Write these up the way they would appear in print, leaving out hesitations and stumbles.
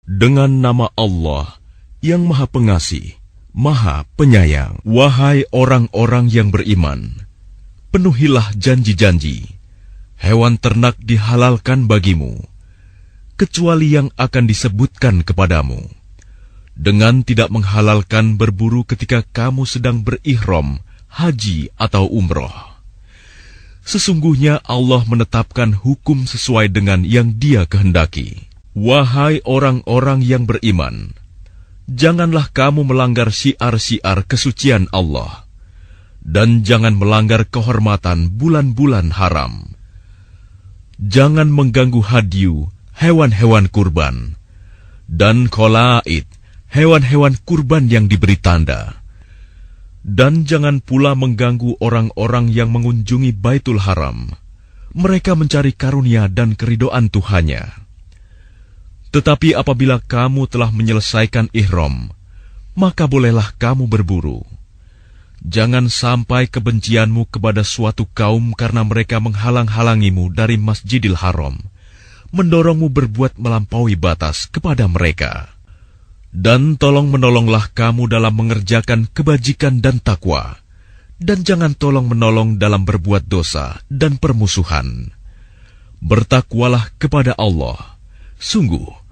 Dengan nama Allah yang Maha Pengasih, Maha Penyayang. Wahai orang-orang yang beriman, penuhilah janji-janji. Hewan ternak dihalalkan bagimu, kecuali yang akan disebutkan kepadamu, dengan tidak menghalalkan berburu ketika kamu sedang berihram, haji atau umroh. Sesungguhnya Allah menetapkan hukum sesuai dengan yang Dia kehendaki. Wahai orang-orang yang beriman, janganlah kamu melanggar syiar-syiar kesucian Allah, dan jangan melanggar kehormatan bulan-bulan haram. Jangan mengganggu hadyu, hewan-hewan kurban, dan kholaid, hewan-hewan kurban yang diberi tanda. Dan jangan pula mengganggu orang-orang yang mengunjungi Baitul Haram. Mereka mencari karunia dan keridhaan Tuhannya. Tetapi apabila kamu telah menyelesaikan ihram, maka bolehlah kamu berburu. Jangan sampai kebencianmu kepada suatu kaum karena mereka menghalang-halangimu dari Masjidil Haram, mendorongmu berbuat melampaui batas kepada mereka. Dan tolong-menolonglah kamu dalam mengerjakan kebajikan dan takwa, dan jangan tolong-menolong dalam berbuat dosa dan permusuhan. Bertakwalah kepada Allah. Sungguh,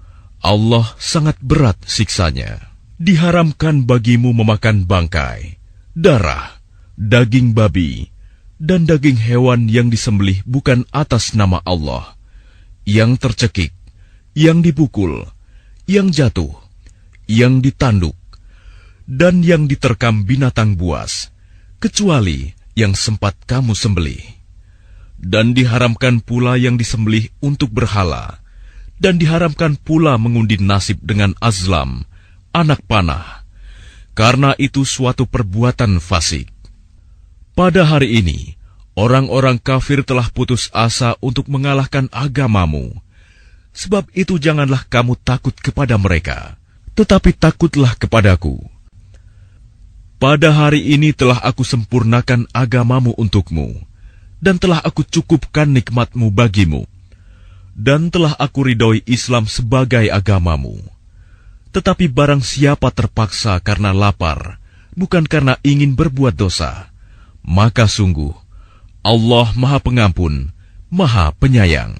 Allah sangat berat siksanya. Diharamkan bagimu memakan bangkai, darah, daging babi, dan daging hewan yang disembelih bukan atas nama Allah, yang tercekik, yang dipukul, yang jatuh, yang ditanduk, dan yang diterkam binatang buas, kecuali yang sempat kamu sembelih. Dan diharamkan pula yang disembelih untuk berhala, dan diharamkan pula mengundi nasib dengan azlam, anak panah, karena itu suatu perbuatan fasik. Pada hari ini, orang-orang kafir telah putus asa untuk mengalahkan agamamu. Sebab itu janganlah kamu takut kepada mereka, tetapi takutlah kepadaku. Pada hari ini telah aku sempurnakan agamamu untukmu, dan telah aku cukupkan nikmatmu bagimu, dan telah aku ridhoi Islam sebagai agamamu. Tetapi barang siapa terpaksa karena lapar, bukan karena ingin berbuat dosa, maka sungguh Allah Maha Pengampun, Maha Penyayang.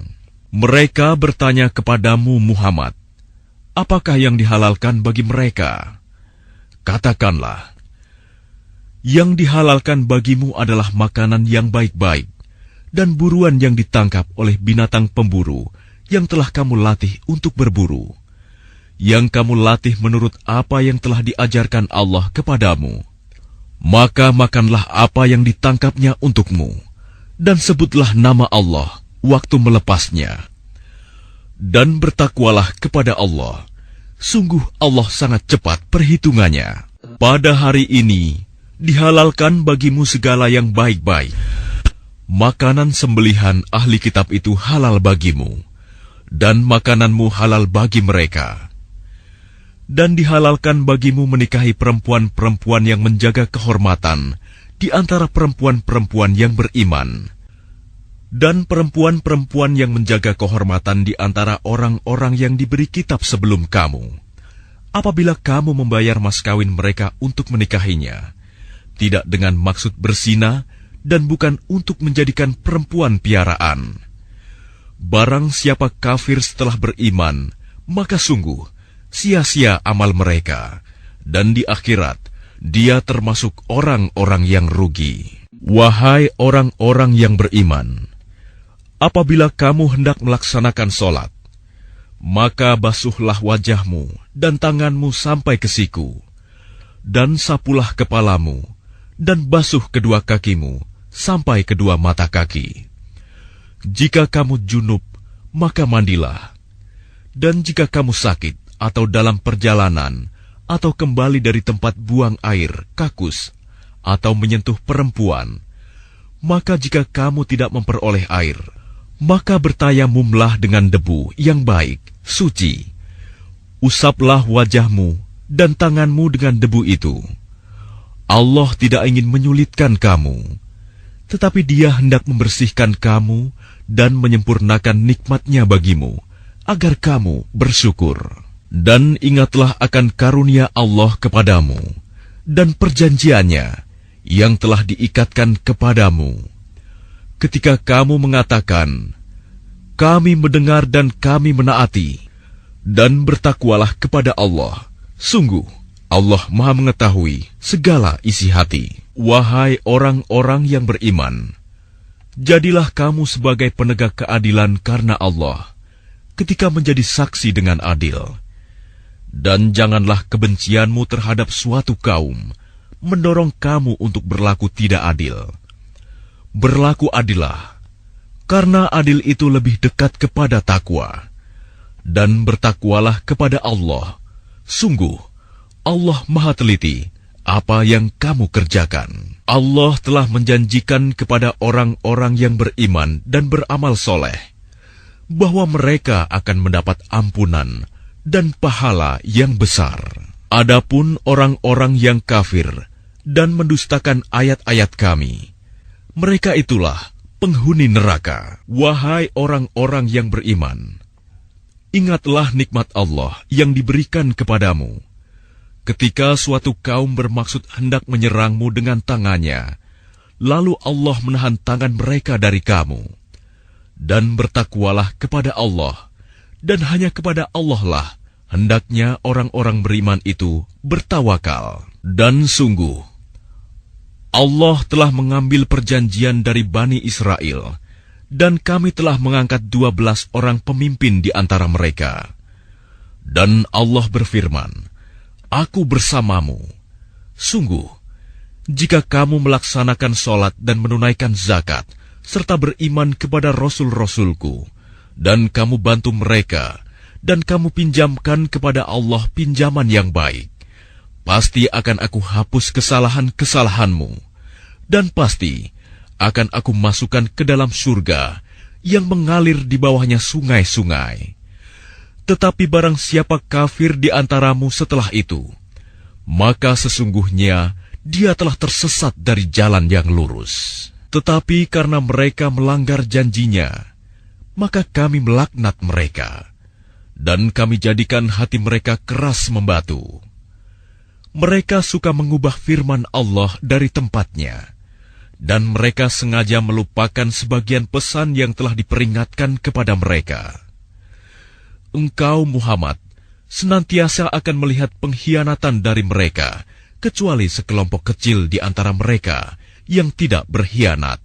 Mereka bertanya kepadamu Muhammad, apakah yang dihalalkan bagi mereka? Katakanlah, yang dihalalkan bagimu adalah makanan yang baik-baik, dan buruan yang ditangkap oleh binatang pemburu yang telah kamu latih untuk berburu, yang kamu latih menurut apa yang telah diajarkan Allah kepadamu. Maka makanlah apa yang ditangkapnya untukmu, dan sebutlah nama Allah waktu melepasnya. Dan bertakwalah kepada Allah. Sungguh Allah sangat cepat perhitungannya. Pada hari ini dihalalkan bagimu segala yang baik-baik. Makanan sembelihan ahli kitab itu halal bagimu, dan makananmu halal bagi mereka. Dan dihalalkan bagimu menikahi perempuan-perempuan yang menjaga kehormatan di antara perempuan-perempuan yang beriman, dan perempuan-perempuan yang menjaga kehormatan di antara orang-orang yang diberi kitab sebelum kamu. Apabila kamu membayar mas kawin mereka untuk menikahinya, tidak dengan maksud berzina, dan bukan untuk menjadikan perempuan piaraan. Barang siapa kafir setelah beriman, maka sungguh sia-sia amal mereka, dan di akhirat dia termasuk orang-orang yang rugi. Wahai orang-orang yang beriman, apabila kamu hendak melaksanakan sholat, maka basuhlah wajahmu dan tanganmu sampai ke siku, dan sapulah kepalamu, dan basuh kedua kakimu sampai kedua mata kaki. Jika kamu junub, maka mandilah. Dan jika kamu sakit atau dalam perjalanan, atau kembali dari tempat buang air, kakus, atau menyentuh perempuan, maka jika kamu tidak memperoleh air, maka bertayamumlah dengan debu yang baik, suci. Usaplah wajahmu dan tanganmu dengan debu itu. Allah tidak ingin menyulitkan kamu, tetapi Dia hendak membersihkan kamu dan menyempurnakan nikmat-Nya bagimu, agar kamu bersyukur. Dan ingatlah akan karunia Allah kepadamu dan perjanjiannya yang telah diikatkan kepadamu. Ketika kamu mengatakan, kami mendengar dan kami menaati, dan bertakwalah kepada Allah. Sungguh, Allah Maha mengetahui segala isi hati. Wahai orang-orang yang beriman, jadilah kamu sebagai penegak keadilan karena Allah, ketika menjadi saksi dengan adil. Dan janganlah kebencianmu terhadap suatu kaum mendorong kamu untuk berlaku tidak adil. Berlaku adillah, karena adil itu lebih dekat kepada takwa. Dan bertakwalah kepada Allah. Sungguh, Allah Maha teliti apa yang kamu kerjakan. Allah telah menjanjikan kepada orang-orang yang beriman dan beramal soleh, bahwa mereka akan mendapat ampunan dan pahala yang besar. Adapun orang-orang yang kafir dan mendustakan ayat-ayat kami, mereka itulah penghuni neraka. Wahai orang-orang yang beriman, ingatlah nikmat Allah yang diberikan kepadamu. Ketika suatu kaum bermaksud hendak menyerangmu dengan tangannya, lalu Allah menahan tangan mereka dari kamu. Dan bertakwalah kepada Allah, dan hanya kepada Allah lah hendaknya orang-orang beriman itu bertawakal. Dan sungguh, Allah telah mengambil perjanjian dari Bani Israel, dan kami telah mengangkat 12 orang pemimpin di antara mereka. Dan Allah berfirman, Aku bersamamu. Sungguh, jika kamu melaksanakan sholat dan menunaikan zakat, serta beriman kepada Rasul-Rasulku, dan kamu bantu mereka, dan kamu pinjamkan kepada Allah pinjaman yang baik, pasti akan aku hapus kesalahan-kesalahanmu, dan pasti akan aku masukkan ke dalam surga yang mengalir di bawahnya sungai-sungai. Tetapi barang siapa kafir di antaramu setelah itu, maka sesungguhnya dia telah tersesat dari jalan yang lurus. Tetapi karena mereka melanggar janjinya, maka kami melaknat mereka, dan kami jadikan hati mereka keras membatu. Mereka suka mengubah firman Allah dari tempatnya, dan mereka sengaja melupakan sebagian pesan yang telah diperingatkan kepada mereka. Engkau, Muhammad, senantiasa akan melihat pengkhianatan dari mereka, kecuali sekelompok kecil di antara mereka yang tidak berkhianat.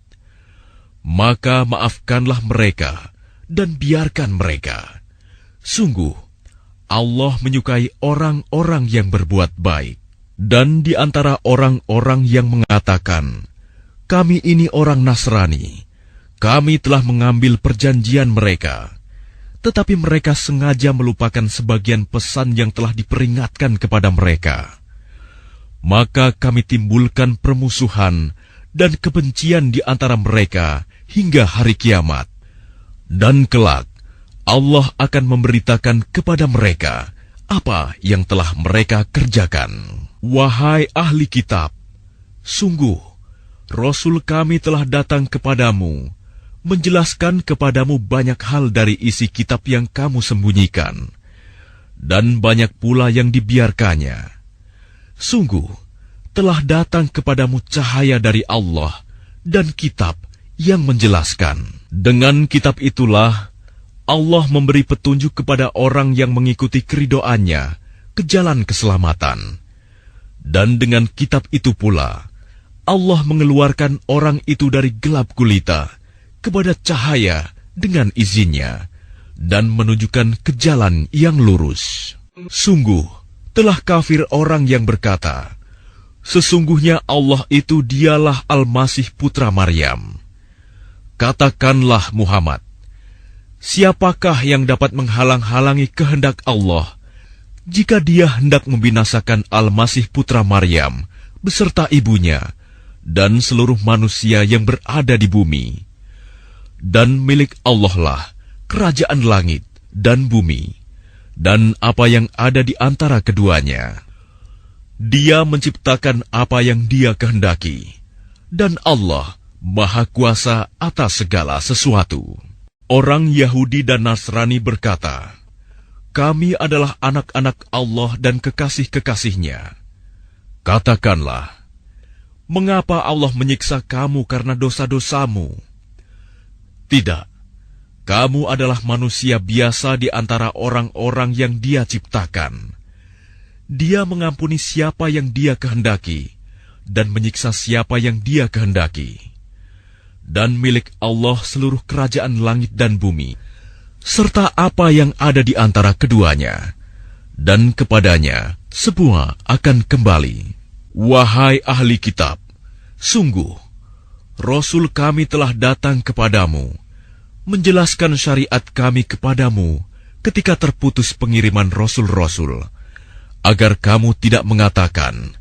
Maka maafkanlah mereka dan biarkan mereka. Sungguh, Allah menyukai orang-orang yang berbuat baik. Dan di antara orang-orang yang mengatakan, kami ini orang Nasrani, kami telah mengambil perjanjian mereka, tetapi mereka sengaja melupakan sebagian pesan yang telah diperingatkan kepada mereka. Maka kami timbulkan permusuhan dan kebencian di antara mereka hingga hari kiamat. Dan kelak, Allah akan memberitakan kepada mereka apa yang telah mereka kerjakan. Wahai ahli kitab, sungguh, Rasul kami telah datang kepadamu, menjelaskan kepadamu banyak hal dari isi kitab yang kamu sembunyikan, dan banyak pula yang dibiarkannya. Sungguh, telah datang kepadamu cahaya dari Allah dan kitab yang menjelaskan. Dengan kitab itulah Allah memberi petunjuk kepada orang yang mengikuti keridoannya ke jalan keselamatan. Dan dengan kitab itu pula Allah mengeluarkan orang itu dari gelap gulita kepada cahaya dengan izinnya, dan menunjukkan ke jalan yang lurus. Sungguh, telah kafir orang yang berkata, sesungguhnya Allah itu dialah Al-Masih putra Maryam. Katakanlah Muhammad, siapakah yang dapat menghalang-halangi kehendak Allah, jika dia hendak membinasakan Al-Masih putra Maryam beserta ibunya, dan seluruh manusia yang berada di bumi? Dan milik Allah lah kerajaan langit dan bumi, dan apa yang ada di antara keduanya. Dia menciptakan apa yang Dia kehendaki, dan Allah Maha Kuasa atas segala sesuatu. Orang Yahudi dan Nasrani berkata, Kami adalah anak-anak Allah dan kekasih-kekasih-Nya. Katakanlah, mengapa Allah menyiksa kamu karena dosa-dosamu? Tidak, kamu adalah manusia biasa di antara orang-orang yang Dia ciptakan. Dia mengampuni siapa yang Dia kehendaki dan menyiksa siapa yang Dia kehendaki. Dan milik Allah seluruh kerajaan langit dan bumi, serta apa yang ada di antara keduanya, dan kepadanya semua akan kembali. Wahai ahli kitab, sungguh, Rasul kami telah datang kepadamu, menjelaskan syariat kami kepadamu ketika terputus pengiriman Rasul-Rasul, agar kamu tidak mengatakan,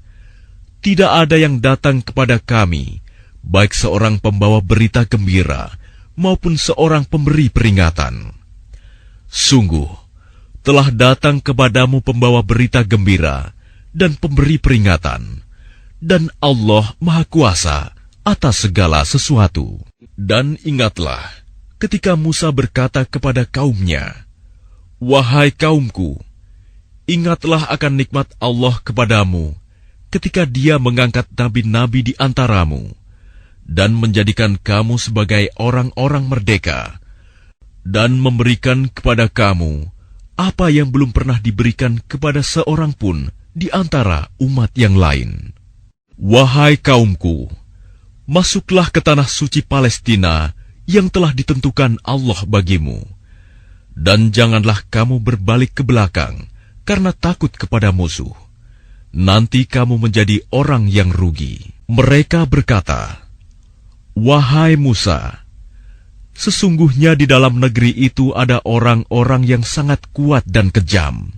tidak ada yang datang kepada kami, baik seorang pembawa berita gembira maupun seorang pemberi peringatan. Sungguh, telah datang kepadamu pembawa berita gembira dan pemberi peringatan, dan Allah Maha Kuasa atas segala sesuatu. Dan ingatlah, ketika Musa berkata kepada kaumnya, wahai kaumku, ingatlah akan nikmat Allah kepadamu, ketika Dia mengangkat nabi-nabi di antaramu, dan menjadikan kamu sebagai orang-orang merdeka, dan memberikan kepada kamu apa yang belum pernah diberikan kepada seorang pun di antara umat yang lain. Wahai kaumku, masuklah ke tanah suci Palestina yang telah ditentukan Allah bagimu, dan janganlah kamu berbalik ke belakang karena takut kepada musuh. Nanti kamu menjadi orang yang rugi. Mereka berkata, wahai Musa, sesungguhnya di dalam negeri itu ada orang-orang yang sangat kuat dan kejam.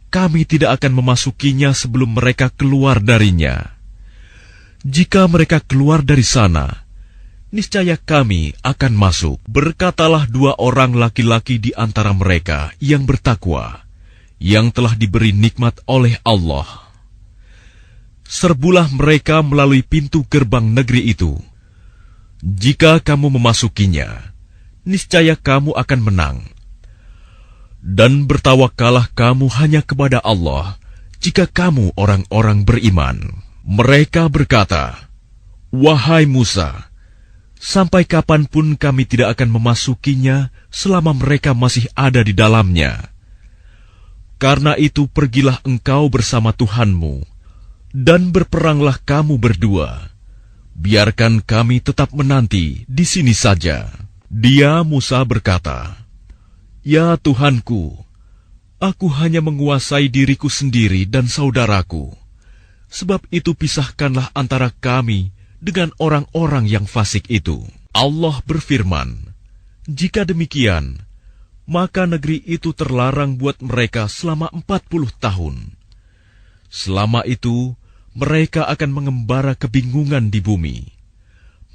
Kami tidak akan memasukinya sebelum mereka keluar darinya. Jika mereka keluar dari sana, niscaya kami akan masuk. Berkatalah dua orang laki-laki di antara mereka yang bertakwa, yang telah diberi nikmat oleh Allah. Serbulah mereka melalui pintu gerbang negeri itu. Jika kamu memasukinya, niscaya kamu akan menang. Dan bertawakkallah kamu hanya kepada Allah, jika kamu orang-orang beriman. Mereka berkata, wahai Musa, sampai kapanpun kami tidak akan memasukinya selama mereka masih ada di dalamnya. Karena itu pergilah engkau bersama Tuhanmu, dan berperanglah kamu berdua. Biarkan kami tetap menanti di sini saja. Dia, Musa, berkata, ya Tuhanku, aku hanya menguasai diriku sendiri dan saudaraku. Sebab itu pisahkanlah antara kami dengan orang-orang yang fasik itu. Allah berfirman, jika demikian, maka negeri itu terlarang buat mereka selama 40 tahun. Selama itu, mereka akan mengembara kebingungan di bumi.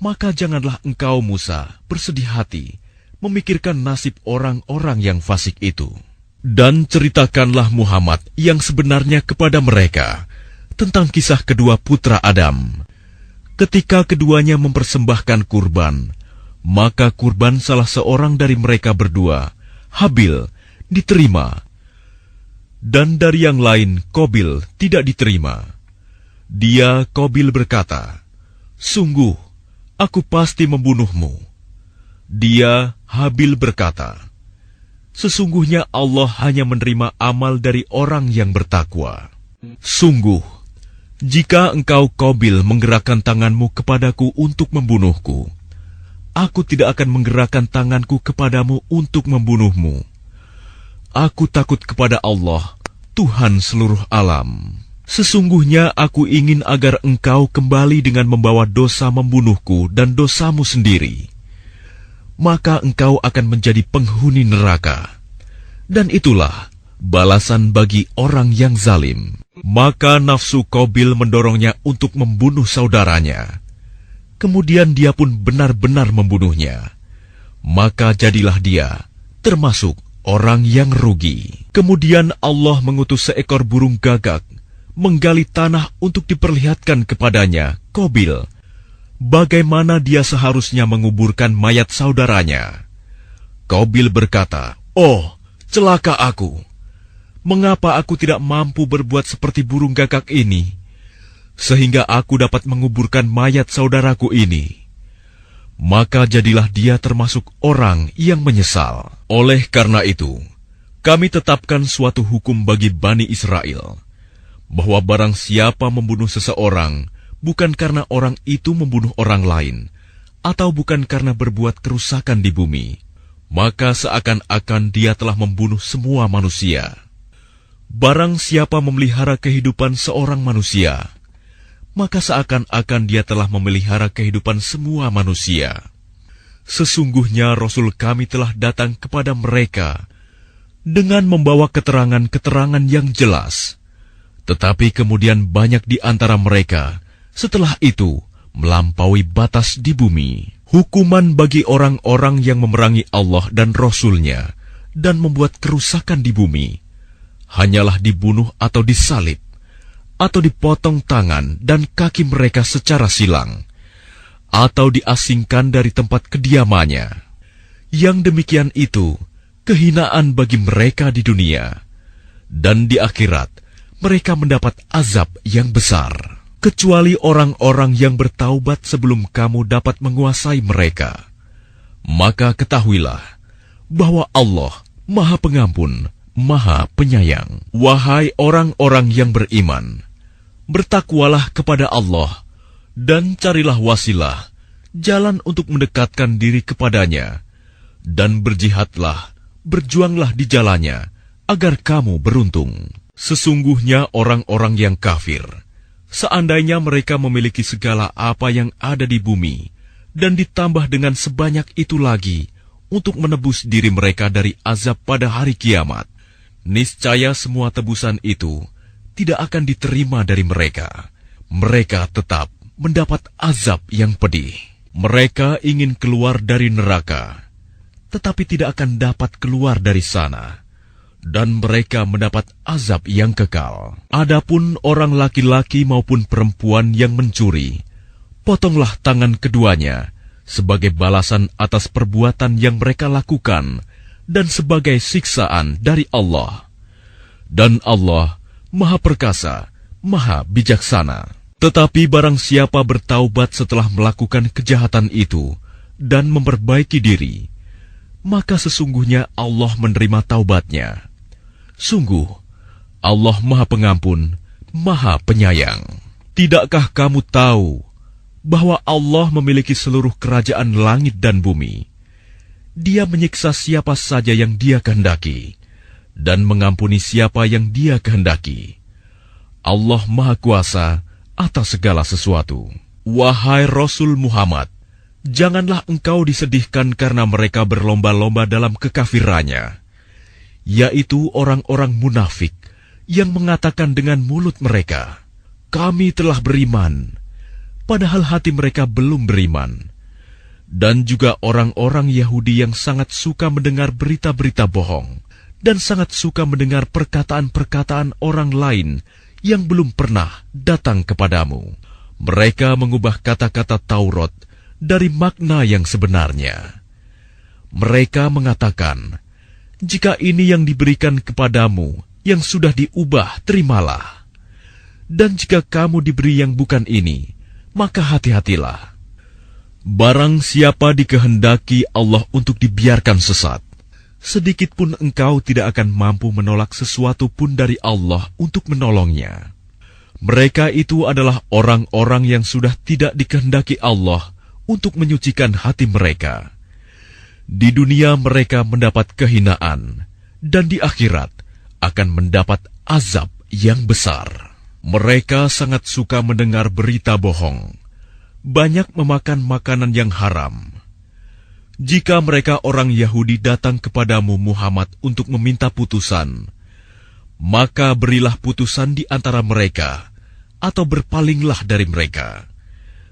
Maka janganlah engkau, Musa, bersedih hati memikirkan nasib orang-orang yang fasik itu. Dan ceritakanlah Muhammad yang sebenarnya kepada mereka tentang kisah kedua putra Adam. Ketika keduanya mempersembahkan kurban, maka kurban salah seorang dari mereka berdua, Habil, diterima, dan dari yang lain, Qabil, tidak diterima. Dia, Qabil, berkata, sungguh, aku pasti membunuhmu. Dia, Habil, berkata, sesungguhnya Allah hanya menerima amal dari orang yang bertakwa. Sungguh, jika engkau, Qabil, menggerakkan tanganmu kepadaku untuk membunuhku, aku tidak akan menggerakkan tanganku kepadamu untuk membunuhmu. Aku takut kepada Allah, Tuhan seluruh alam. Sesungguhnya aku ingin agar engkau kembali dengan membawa dosa membunuhku dan dosamu sendiri. Maka engkau akan menjadi penghuni neraka. Dan itulah balasan bagi orang yang zalim. Maka nafsu Qabil mendorongnya untuk membunuh saudaranya. Kemudian dia pun benar-benar membunuhnya. Maka jadilah dia termasuk orang yang rugi. Kemudian Allah mengutus seekor burung gagak menggali tanah untuk diperlihatkan kepadanya, Qabil, bagaimana dia seharusnya menguburkan mayat saudaranya. Qabil berkata, oh, Celaka aku! Mengapa aku tidak mampu berbuat seperti burung gagak ini, sehingga aku dapat menguburkan mayat saudaraku ini? Maka jadilah dia termasuk orang yang menyesal. Oleh karena itu, kami tetapkan suatu hukum bagi Bani Israel, bahwa barang siapa membunuh seseorang, bukan karena orang itu membunuh orang lain, atau bukan karena berbuat kerusakan di bumi, maka seakan-akan dia telah membunuh semua manusia. Barang siapa memelihara kehidupan seorang manusia, maka seakan-akan dia telah memelihara kehidupan semua manusia. Sesungguhnya Rasul kami telah datang kepada mereka dengan membawa keterangan-keterangan yang jelas. Tetapi kemudian banyak di antara mereka setelah itu melampaui batas di bumi. Hukuman bagi orang-orang yang memerangi Allah dan Rasul-Nya dan membuat kerusakan di bumi hanyalah dibunuh atau disalib, atau dipotong tangan dan kaki mereka secara silang, atau diasingkan dari tempat kediamannya. Yang demikian itu kehinaan bagi mereka di dunia, dan di akhirat mereka mendapat azab yang besar. Kecuali orang-orang yang bertaubat sebelum kamu dapat menguasai mereka. Maka ketahuilah bahwa Allah Maha Pengampun, Maha Penyayang. Wahai orang-orang yang beriman, bertakwalah kepada Allah dan carilah wasilah, jalan untuk mendekatkan diri kepadanya, dan berjihadlah, berjuanglah di jalannya, agar kamu beruntung. Sesungguhnya orang-orang yang kafir, seandainya mereka memiliki segala apa yang ada di bumi, dan ditambah dengan sebanyak itu lagi untuk menebus diri mereka dari azab pada hari kiamat, niscaya semua tebusan itu tidak akan diterima dari mereka. Mereka tetap mendapat azab yang pedih. Mereka ingin keluar dari neraka, tetapi tidak akan dapat keluar dari sana, dan mereka mendapat azab yang kekal. Adapun orang laki-laki maupun perempuan yang mencuri, potonglah tangan keduanya sebagai balasan atas perbuatan yang mereka lakukan dan sebagai siksaan dari Allah. Dan Allah Maha Perkasa, Maha Bijaksana. Tetapi barang siapa bertaubat setelah melakukan kejahatan itu dan memperbaiki diri, maka sesungguhnya Allah menerima taubatnya. Sungguh, Allah Maha Pengampun, Maha Penyayang. Tidakkah kamu tahu bahwa Allah memiliki seluruh kerajaan langit dan bumi? Dia menyiksa siapa saja yang Dia kehendaki, dan mengampuni siapa yang Dia kehendaki. Allah Maha Kuasa atas segala sesuatu. Wahai Rasul Muhammad, janganlah engkau disedihkan karena mereka berlomba-lomba dalam kekafirannya, yaitu orang-orang munafik yang mengatakan dengan mulut mereka, "Kami telah beriman," padahal hati mereka belum beriman. Dan juga orang-orang Yahudi yang sangat suka mendengar berita-berita bohong dan sangat suka mendengar perkataan-perkataan orang lain yang belum pernah datang kepadamu. Mereka mengubah kata-kata Taurat dari makna yang sebenarnya. Mereka mengatakan, "Jika ini yang diberikan kepadamu yang sudah diubah, terimalah. Dan jika kamu diberi yang bukan ini, maka hati-hatilah. Barang siapa dikehendaki Allah untuk dibiarkan sesat, sedikit pun engkau tidak akan mampu menolak sesuatu pun dari Allah untuk menolongnya. Mereka itu adalah orang-orang yang sudah tidak dikehendaki Allah untuk menyucikan hati mereka. Di dunia mereka mendapat kehinaan, dan di akhirat akan mendapat azab yang besar. Mereka sangat suka mendengar berita bohong, banyak memakan makanan yang haram. Jika mereka orang Yahudi datang kepadamu Muhammad untuk meminta putusan, maka berilah putusan di antara mereka, atau berpalinglah dari mereka.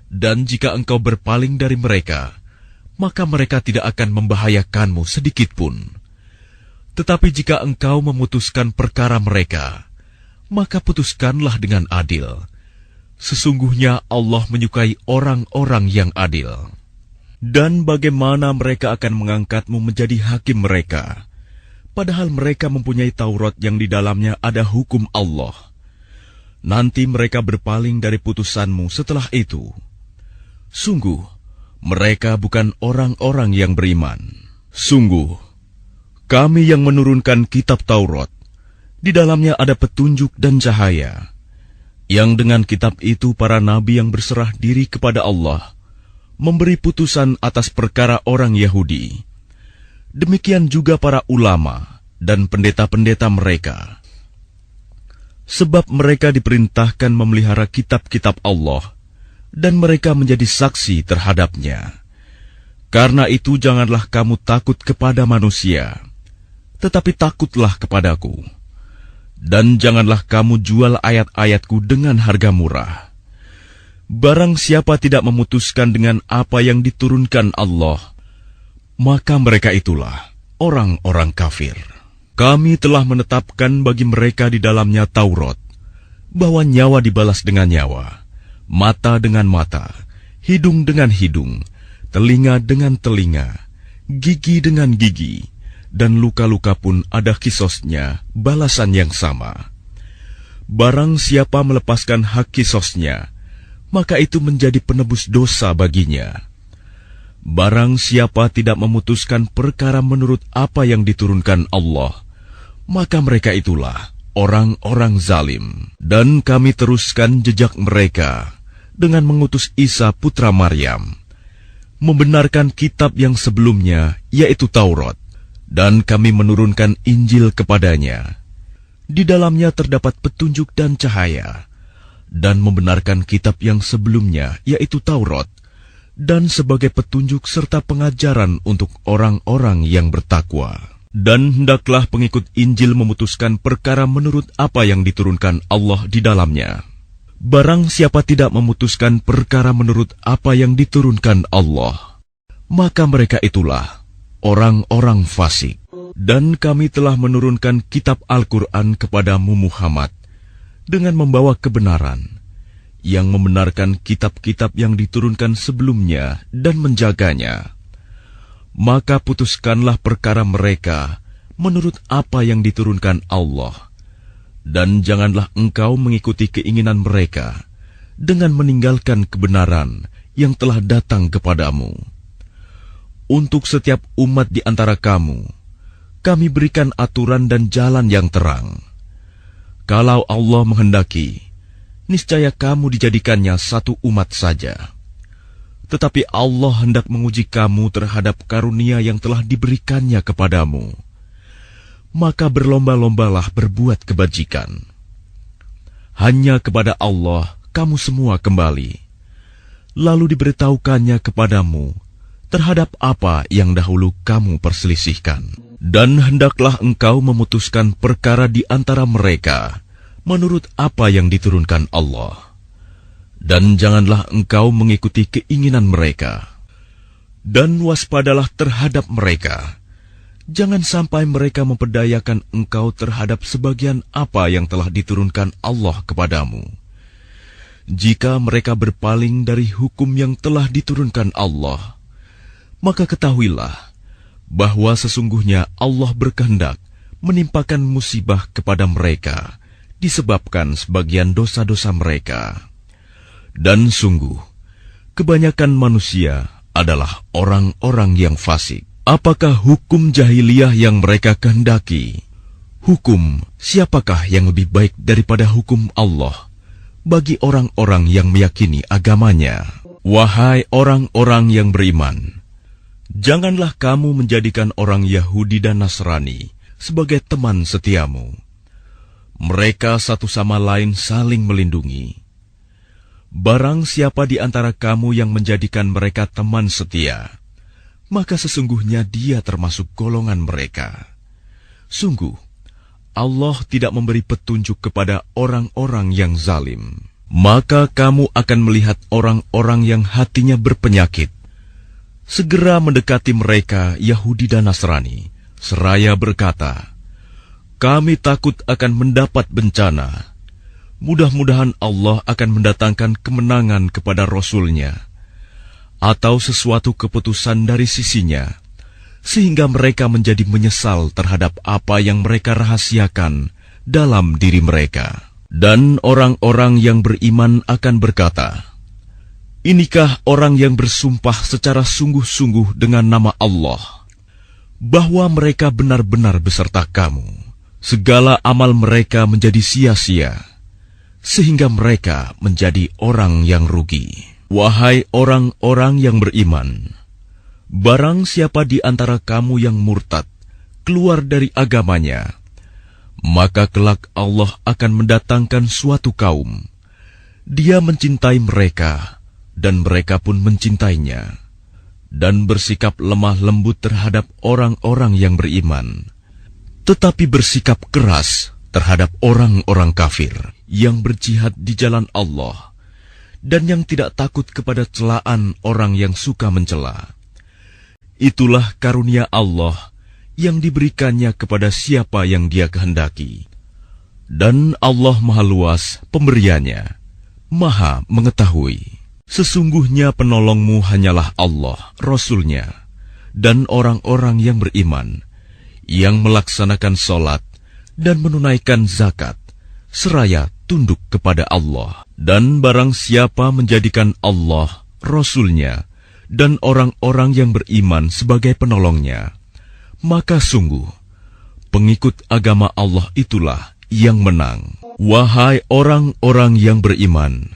Dan jika engkau berpaling dari mereka, maka mereka tidak akan membahayakanmu sedikitpun. Tetapi jika engkau memutuskan perkara mereka, maka putuskanlah dengan adil. Sesungguhnya Allah menyukai orang-orang yang adil. Dan bagaimana mereka akan mengangkatmu menjadi hakim mereka, padahal mereka mempunyai Taurat yang di dalamnya ada hukum Allah. Nanti mereka berpaling dari putusanmu setelah itu. Sungguh, mereka bukan orang-orang yang beriman. Sungguh, kami yang menurunkan kitab Taurat, di dalamnya ada petunjuk dan cahaya, yang dengan kitab itu para nabi yang berserah diri kepada Allah memberi putusan atas perkara orang Yahudi. Demikian juga para ulama dan pendeta-pendeta mereka. Sebab mereka diperintahkan memelihara kitab-kitab Allah, dan mereka menjadi saksi terhadapnya. Karena itu janganlah kamu takut kepada manusia, tetapi takutlah kepadaku. Dan janganlah kamu jual ayat-ayatku dengan harga murah. Barang siapa tidak memutuskan dengan apa yang diturunkan Allah, maka mereka itulah orang-orang kafir. Kami telah menetapkan bagi mereka di dalamnya Taurat, bahwa nyawa dibalas dengan nyawa, mata dengan mata, hidung dengan hidung, telinga dengan telinga, gigi dengan gigi, dan luka-luka pun ada kisosnya, balasan yang sama. Barang siapa melepaskan hak kisosnya, maka itu menjadi penebus dosa baginya. Barang siapa tidak memutuskan perkara menurut apa yang diturunkan Allah, maka mereka itulah orang-orang zalim. Dan kami teruskan jejak mereka dengan mengutus Isa putra Maryam, membenarkan kitab yang sebelumnya, yaitu Taurat, dan kami menurunkan Injil kepadanya. Di dalamnya terdapat petunjuk dan cahaya, dan membenarkan kitab yang sebelumnya, yaitu Taurat, dan sebagai petunjuk serta pengajaran untuk orang-orang yang bertakwa. Dan hendaklah pengikut Injil memutuskan perkara menurut apa yang diturunkan Allah di dalamnya. Barang siapa tidak memutuskan perkara menurut apa yang diturunkan Allah, maka mereka itulah orang-orang fasik. Dan kami telah menurunkan kitab Al-Quran kepadamu Muhammad dengan membawa kebenaran, yang membenarkan kitab-kitab yang diturunkan sebelumnya dan menjaganya. Maka putuskanlah perkara mereka menurut apa yang diturunkan Allah, dan janganlah engkau mengikuti keinginan mereka dengan meninggalkan kebenaran yang telah datang kepadamu. Untuk setiap umat di antara kamu, kami berikan aturan dan jalan yang terang. Kalau Allah menghendaki, niscaya kamu dijadikannya satu umat saja. Tetapi Allah hendak menguji kamu terhadap karunia yang telah diberikannya kepadamu. Maka berlomba-lombalah berbuat kebajikan. Hanya kepada Allah kamu semua kembali. Lalu diberitahukannya kepadamu terhadap apa yang dahulu kamu perselisihkan. Dan hendaklah engkau memutuskan perkara di antara mereka menurut apa yang diturunkan Allah. Dan janganlah engkau mengikuti keinginan mereka. Dan waspadalah terhadap mereka. Jangan sampai mereka memperdayakan engkau terhadap sebagian apa yang telah diturunkan Allah kepadamu. Jika mereka berpaling dari hukum yang telah diturunkan Allah, maka ketahuilah bahwa sesungguhnya Allah berkehendak menimpakan musibah kepada mereka disebabkan sebagian dosa-dosa mereka. Dan sungguh, kebanyakan manusia adalah orang-orang yang fasik. Apakah hukum jahiliyah yang mereka kehendaki? Hukum siapakah yang lebih baik daripada hukum Allah bagi orang-orang yang meyakini agamanya? Wahai orang-orang yang beriman, janganlah kamu menjadikan orang Yahudi dan Nasrani sebagai teman setiamu. Mereka satu sama lain saling melindungi. Barang siapa di antara kamu yang menjadikan mereka teman setia, maka sesungguhnya dia termasuk golongan mereka. Sungguh, Allah tidak memberi petunjuk kepada orang-orang yang zalim. Maka kamu akan melihat orang-orang yang hatinya berpenyakit segera mendekati mereka Yahudi dan Nasrani, seraya berkata, "Kami takut akan mendapat bencana. Mudah-mudahan Allah akan mendatangkan kemenangan kepada Rasul-Nya, atau sesuatu keputusan dari sisinya, sehingga mereka menjadi menyesal terhadap apa yang mereka rahasiakan dalam diri mereka. Dan orang-orang yang beriman akan berkata, "Inikah orang yang bersumpah secara sungguh-sungguh dengan nama Allah, bahwa mereka benar-benar beserta kamu. Segala amal mereka menjadi sia-sia, sehingga mereka menjadi orang yang rugi." Wahai orang-orang yang beriman, barang siapa di antara kamu yang murtad, keluar dari agamanya, maka kelak Allah akan mendatangkan suatu kaum. Dia mencintai mereka, dan mereka pun mencintainya, dan bersikap lemah lembut terhadap orang-orang yang beriman, tetapi bersikap keras terhadap orang-orang kafir yang berjihad di jalan Allah, dan yang tidak takut kepada celaan orang yang suka mencela. Itulah karunia Allah yang diberikannya kepada siapa yang Dia kehendaki. Dan Allah Maha Luas pemberiannya, Maha mengetahui. Sesungguhnya penolongmu hanyalah Allah, Rasul-Nya, dan orang-orang yang beriman, yang melaksanakan sholat dan menunaikan zakat, seraya tunduk kepada Allah. Dan barang siapa menjadikan Allah, Rasul-Nya, dan orang-orang yang beriman sebagai penolongnya, maka sungguh, pengikut agama Allah itulah yang menang. Wahai orang-orang yang beriman,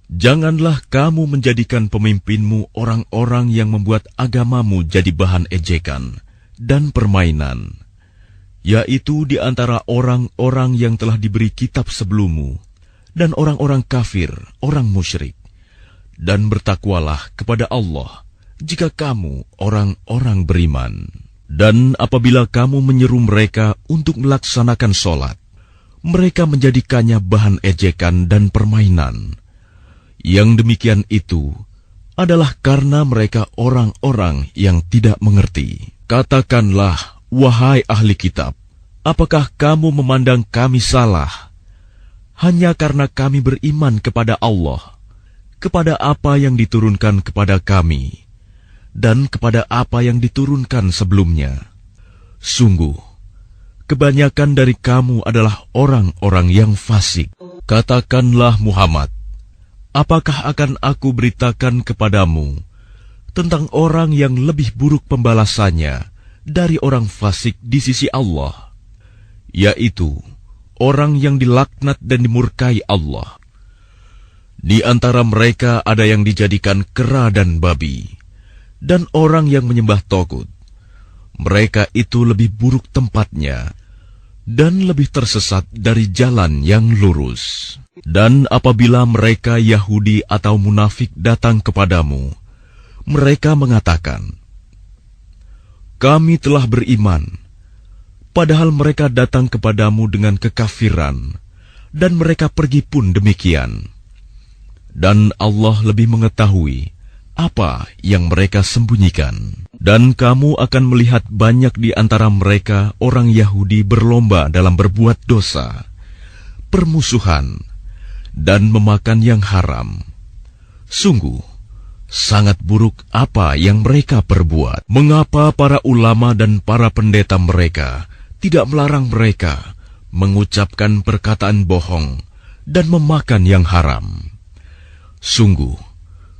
janganlah kamu menjadikan pemimpinmu orang-orang yang membuat agamamu jadi bahan ejekan dan permainan, yaitu di antara orang-orang yang telah diberi kitab sebelummu, dan orang-orang kafir, orang musyrik. Dan bertakwalah kepada Allah, jika kamu orang-orang beriman. Dan apabila kamu menyeru mereka untuk melaksanakan sholat, mereka menjadikannya bahan ejekan dan permainan. Yang demikian itu adalah karena mereka orang-orang yang tidak mengerti. Katakanlah, wahai ahli kitab, apakah kamu memandang kami salah hanya karena kami beriman kepada Allah, kepada apa yang diturunkan kepada kami, dan kepada apa yang diturunkan sebelumnya? Sungguh, kebanyakan dari kamu adalah orang-orang yang fasik. Katakanlah Muhammad, apakah akan aku beritakan kepadamu tentang orang yang lebih buruk pembalasannya dari orang fasik di sisi Allah, yaitu orang yang dilaknat dan dimurkai Allah. Di antara mereka ada yang dijadikan kera dan babi, dan orang yang menyembah togut. Mereka itu lebih buruk tempatnya, dan lebih tersesat dari jalan yang lurus. Dan apabila mereka Yahudi atau munafik datang kepadamu, mereka mengatakan, "Kami telah beriman," padahal mereka datang kepadamu dengan kekafiran, dan mereka pergi pun demikian. Dan Allah lebih mengetahui apa yang mereka sembunyikan. Dan kamu akan melihat banyak di antara mereka orang Yahudi berlomba dalam berbuat dosa, permusuhan, dan memakan yang haram. Sungguh, sangat buruk apa yang mereka perbuat. Mengapa para ulama dan para pendeta mereka tidak melarang mereka mengucapkan perkataan bohong dan memakan yang haram? Sungguh,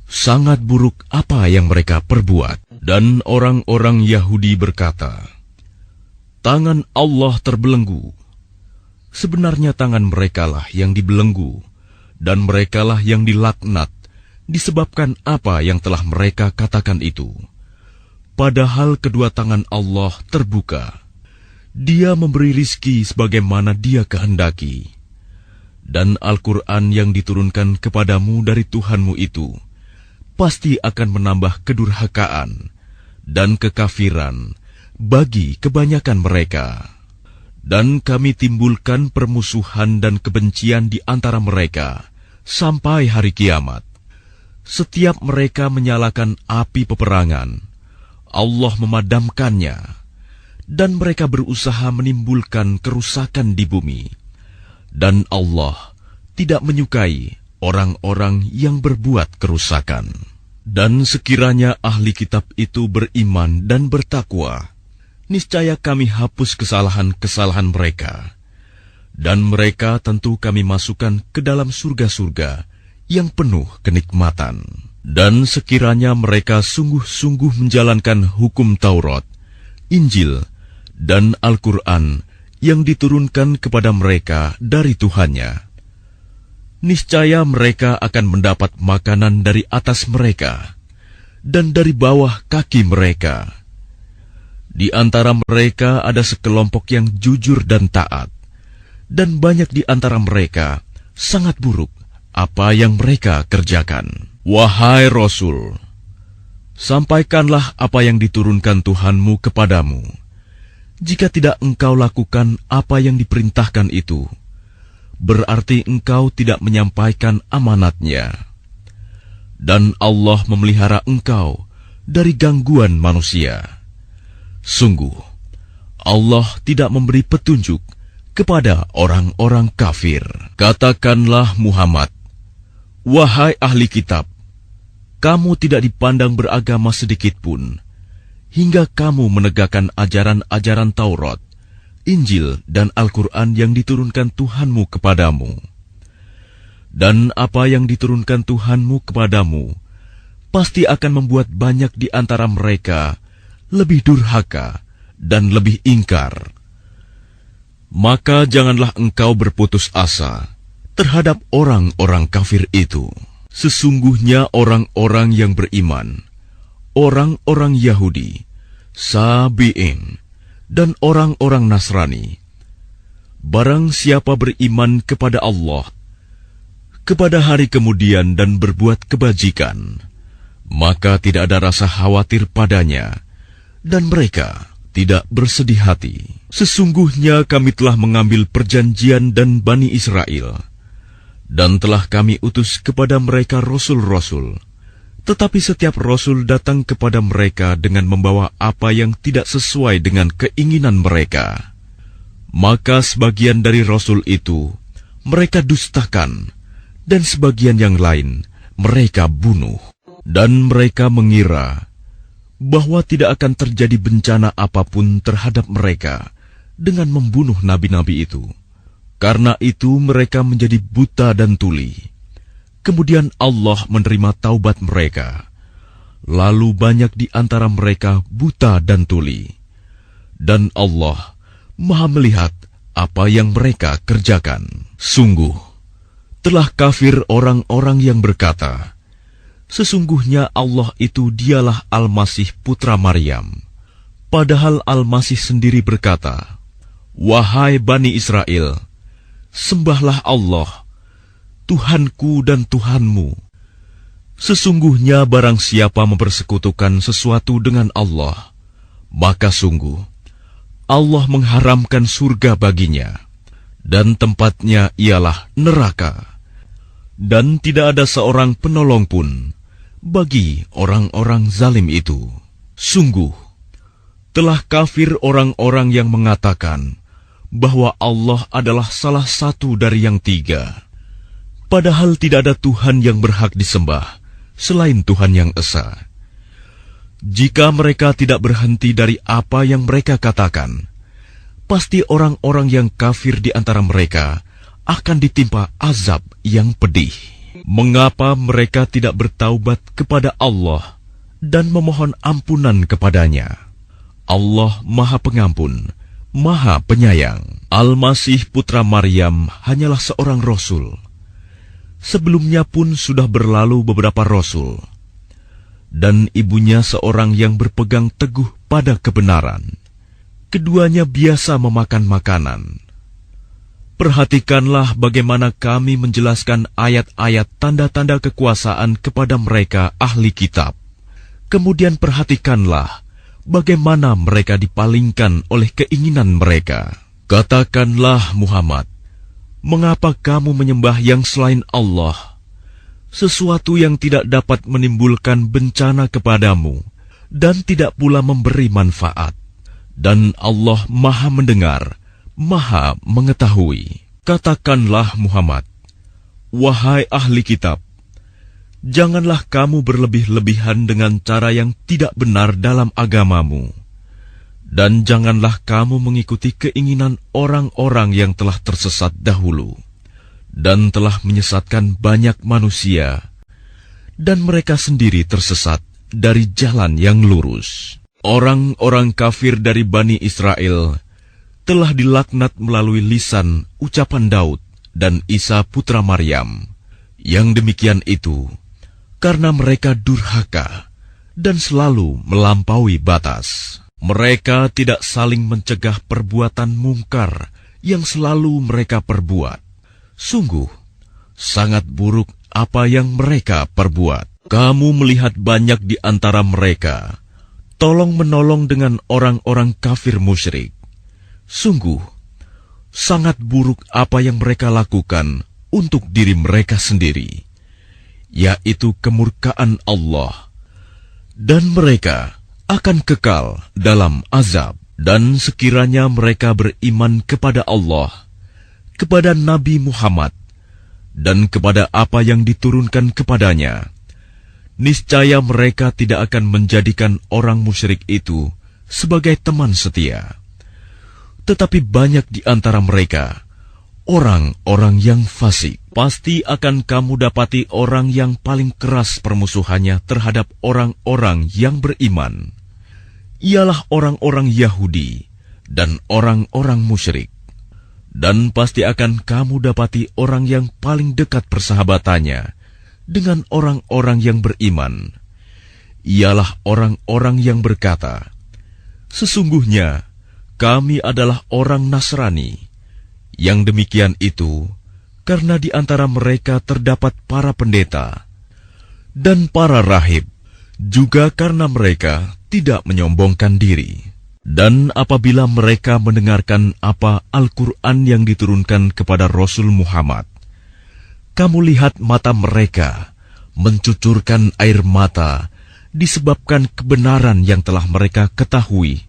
sangat buruk apa yang mereka perbuat. Dan orang-orang Yahudi berkata, "Tangan Allah terbelenggu." Sebenarnya tangan merekalah yang dibelenggu, dan merekalah yang dilaknat, disebabkan apa yang telah mereka katakan itu. Padahal kedua tangan Allah terbuka. Dia memberi rizki sebagaimana Dia kehendaki. Dan Al-Quran yang diturunkan kepadamu dari Tuhanmu itu pasti akan menambah kedurhakaan dan kekafiran bagi kebanyakan mereka. Dan kami timbulkan permusuhan dan kebencian di antara mereka sampai hari kiamat. Setiap mereka menyalakan api peperangan, Allah memadamkannya, dan mereka berusaha menimbulkan kerusakan di bumi. Dan Allah tidak menyukai orang-orang yang berbuat kerusakan. Dan sekiranya ahli kitab itu beriman dan bertakwa, niscaya kami hapus kesalahan-kesalahan mereka. Dan mereka tentu kami masukkan ke dalam surga-surga yang penuh kenikmatan. Dan sekiranya mereka sungguh-sungguh menjalankan hukum Taurat, Injil, dan Al-Quran yang diturunkan kepada mereka dari Tuhannya, niscaya mereka akan mendapat makanan dari atas mereka dan dari bawah kaki mereka. Di antara mereka ada sekelompok yang jujur dan taat, dan banyak di antara mereka sangat buruk apa yang mereka kerjakan. Wahai Rasul, sampaikanlah apa yang diturunkan Tuhanmu kepadamu. Jika tidak engkau lakukan apa yang diperintahkan itu, berarti engkau tidak menyampaikan amanatnya. Dan Allah memelihara engkau dari gangguan manusia. Sungguh, Allah tidak memberi petunjuk kepada orang-orang kafir. Katakanlah Muhammad, wahai ahli kitab, kamu tidak dipandang beragama sedikitpun, hingga kamu menegakkan ajaran-ajaran Taurat, Injil, dan Al-Quran yang diturunkan Tuhanmu kepadamu. Dan apa yang diturunkan Tuhanmu kepadamu pasti akan membuat banyak di antara mereka lebih durhaka dan lebih ingkar. Maka janganlah engkau berputus asa terhadap orang-orang kafir itu. Sesungguhnya orang-orang yang beriman, orang-orang Yahudi, Sabi'in, dan orang-orang Nasrani, barang siapa beriman kepada Allah, kepada hari kemudian dan berbuat kebajikan, maka tidak ada rasa khawatir padanya, dan mereka tidak bersedih hati. Sesungguhnya kami telah mengambil perjanjian dan Bani Israel, dan telah kami utus kepada mereka rasul-rasul. Tetapi setiap rasul datang kepada mereka dengan membawa apa yang tidak sesuai dengan keinginan mereka. Maka sebagian dari rasul itu mereka dustakan, dan sebagian yang lain mereka bunuh. Dan mereka mengira bahwa tidak akan terjadi bencana apapun terhadap mereka dengan membunuh nabi-nabi itu. Karena itu mereka menjadi buta dan tuli. Kemudian Allah menerima taubat mereka. Lalu banyak di antara mereka buta dan tuli. Dan Allah Maha melihat apa yang mereka kerjakan. Sungguh, telah kafir orang-orang yang berkata, sesungguhnya Allah itu dialah Al-Masih putra Maryam. Padahal Al-Masih sendiri berkata, wahai Bani Israel, sembahlah Allah, Tuhanku dan Tuhanmu. Sesungguhnya barang siapa mempersekutukan sesuatu dengan Allah, maka sungguh Allah mengharamkan surga baginya, dan tempatnya ialah neraka. Dan tidak ada seorang penolong pun bagi orang-orang zalim itu. Sungguh, telah kafir orang-orang yang mengatakan bahwa Allah adalah salah satu dari yang tiga. Padahal tidak ada Tuhan yang berhak disembah selain Tuhan yang Esa. Jika mereka tidak berhenti dari apa yang mereka katakan, pasti orang-orang yang kafir di antara mereka akan ditimpa azab yang pedih. Mengapa mereka tidak bertaubat kepada Allah dan memohon ampunan kepadanya? Allah Maha Pengampun, Maha Penyayang. Al-Masih putra Maryam hanyalah seorang rasul. Sebelumnya pun sudah berlalu beberapa rasul, dan ibunya seorang yang berpegang teguh pada kebenaran. Keduanya biasa memakan makanan. Perhatikanlah bagaimana kami menjelaskan ayat-ayat tanda-tanda kekuasaan kepada mereka ahli kitab. Kemudian perhatikanlah bagaimana mereka dipalingkan oleh keinginan mereka. Katakanlah Muhammad, mengapa kamu menyembah yang selain Allah, sesuatu yang tidak dapat menimbulkan bencana kepadamu dan tidak pula memberi manfaat? Dan Allah Maha mendengar, Maha mengetahui. Katakanlah Muhammad, wahai ahli kitab, Janganlah kamu berlebih-lebihan dengan cara yang tidak benar dalam agamamu. Dan janganlah kamu mengikuti keinginan orang-orang yang telah tersesat dahulu dan telah menyesatkan banyak manusia, dan mereka sendiri tersesat dari jalan yang lurus. Orang-orang kafir dari Bani Israel telah dilaknat melalui lisan ucapan Daud dan Isa putra Maryam. Yang demikian itu karena mereka durhaka dan selalu melampaui batas. Mereka tidak saling mencegah perbuatan mungkar yang selalu mereka perbuat. Sungguh, sangat buruk apa yang mereka perbuat. Kamu melihat banyak di antara mereka tolong-menolong dengan orang-orang kafir musyrik. Sungguh, sangat buruk apa yang mereka lakukan untuk diri mereka sendiri, yaitu kemurkaan Allah. Dan mereka akan kekal dalam azab. Dan sekiranya mereka beriman kepada Allah, kepada Nabi Muhammad, dan kepada apa yang diturunkan kepadanya, niscaya mereka tidak akan menjadikan orang musyrik itu sebagai teman setia. Tetapi banyak di antara mereka orang-orang yang fasik. Pasti akan kamu dapati orang yang paling keras permusuhannya terhadap orang-orang yang beriman, ialah orang-orang Yahudi dan orang-orang musyrik. Dan pasti akan kamu dapati orang yang paling dekat persahabatannya dengan orang-orang yang beriman, ialah orang-orang yang berkata, "Sesungguhnya kami adalah orang Nasrani." Yang demikian itu karena di antara mereka terdapat para pendeta dan para rahib, juga karena mereka tidak menyombongkan diri. Dan apabila mereka mendengarkan apa Al-Quran yang diturunkan kepada Rasul Muhammad, kamu lihat mata mereka mencucurkan air mata disebabkan kebenaran yang telah mereka ketahui